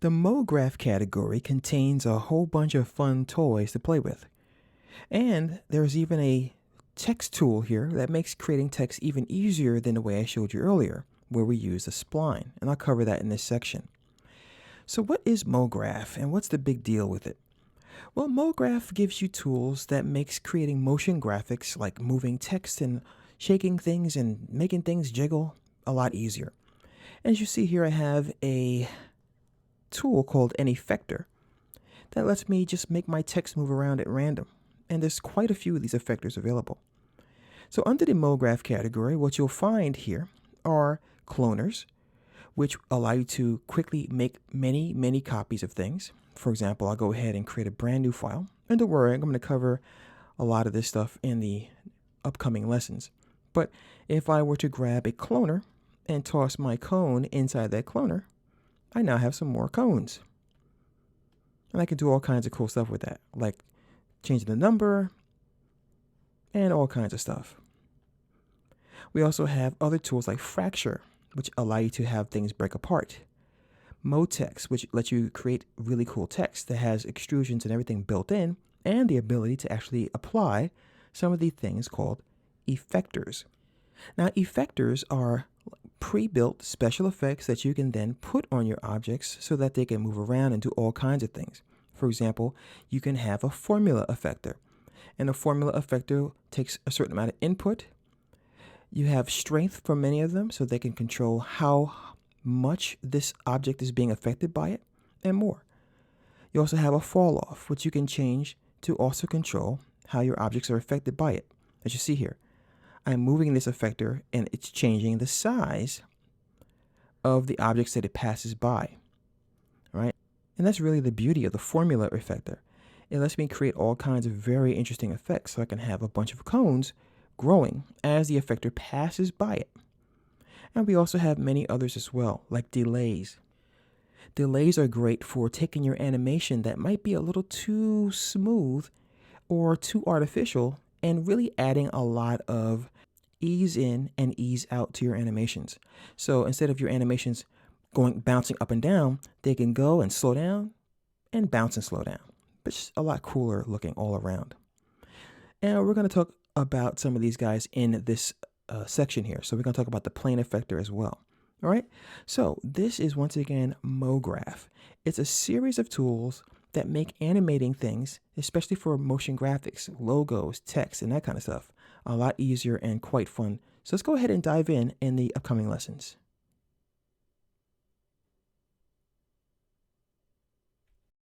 The MoGraph category contains a whole bunch of fun toys to play with. And there's even a text tool here that makes creating text even easier than the way I showed you earlier, where we use a spline. And I'll cover that in this section. So what is MoGraph and what's the big deal with it? Well, MoGraph gives you tools that makes creating motion graphics like moving text and shaking things and making things jiggle a lot easier. As you see here, I have a tool called an effector that lets me just make my text move around at random. And there's quite a few of these effectors available. So under the MoGraph category, what you'll find here are cloners, which allow you to quickly make many copies of things. For example, I'll go ahead and create a brand new file. And don't worry, I'm going to cover a lot of this stuff in the upcoming lessons. But if I were to grab a cloner and toss my cone inside that cloner, I now have some more cones. And I can do all kinds of cool stuff with that, like changing the number and all kinds of stuff. We also have other tools like Fracture, which allow you to have things break apart. MoText, which lets you create really cool text that has extrusions and everything built in, and the ability to actually apply some of the things called effectors. Now, effectors are pre-built special effects that you can then put on your objects so that they can move around and do all kinds of things. For example, you can have a formula effector, and a formula effector takes a certain amount of input. You have strength for many of them, so they can control how much this object is being affected by it, and more. You also have a fall off, which you can change to also control how your objects are affected by it. As you see here, I'm moving this effector and it's changing the size of the objects that it passes by, right? And that's really the beauty of the formula effector. It lets me create all kinds of very interesting effects, so I can have a bunch of cones growing as the effector passes by it. And we also have many others as well, like delays. Delays are great for taking your animation that might be a little too smooth or too artificial and really adding a lot of ease in and ease out to your animations. So instead of your animations bouncing up and down, they can go and slow down and bounce and slow down. But it's a lot cooler looking all around. And we're going to talk about some of these guys in this section here. So we're going to talk about the plane effector as well. All right. So this is once again MoGraph. It's a series of tools that make animating things, especially for motion graphics, logos, text, and that kind of stuff, a lot easier and quite fun. So let's go ahead and dive in the upcoming lessons.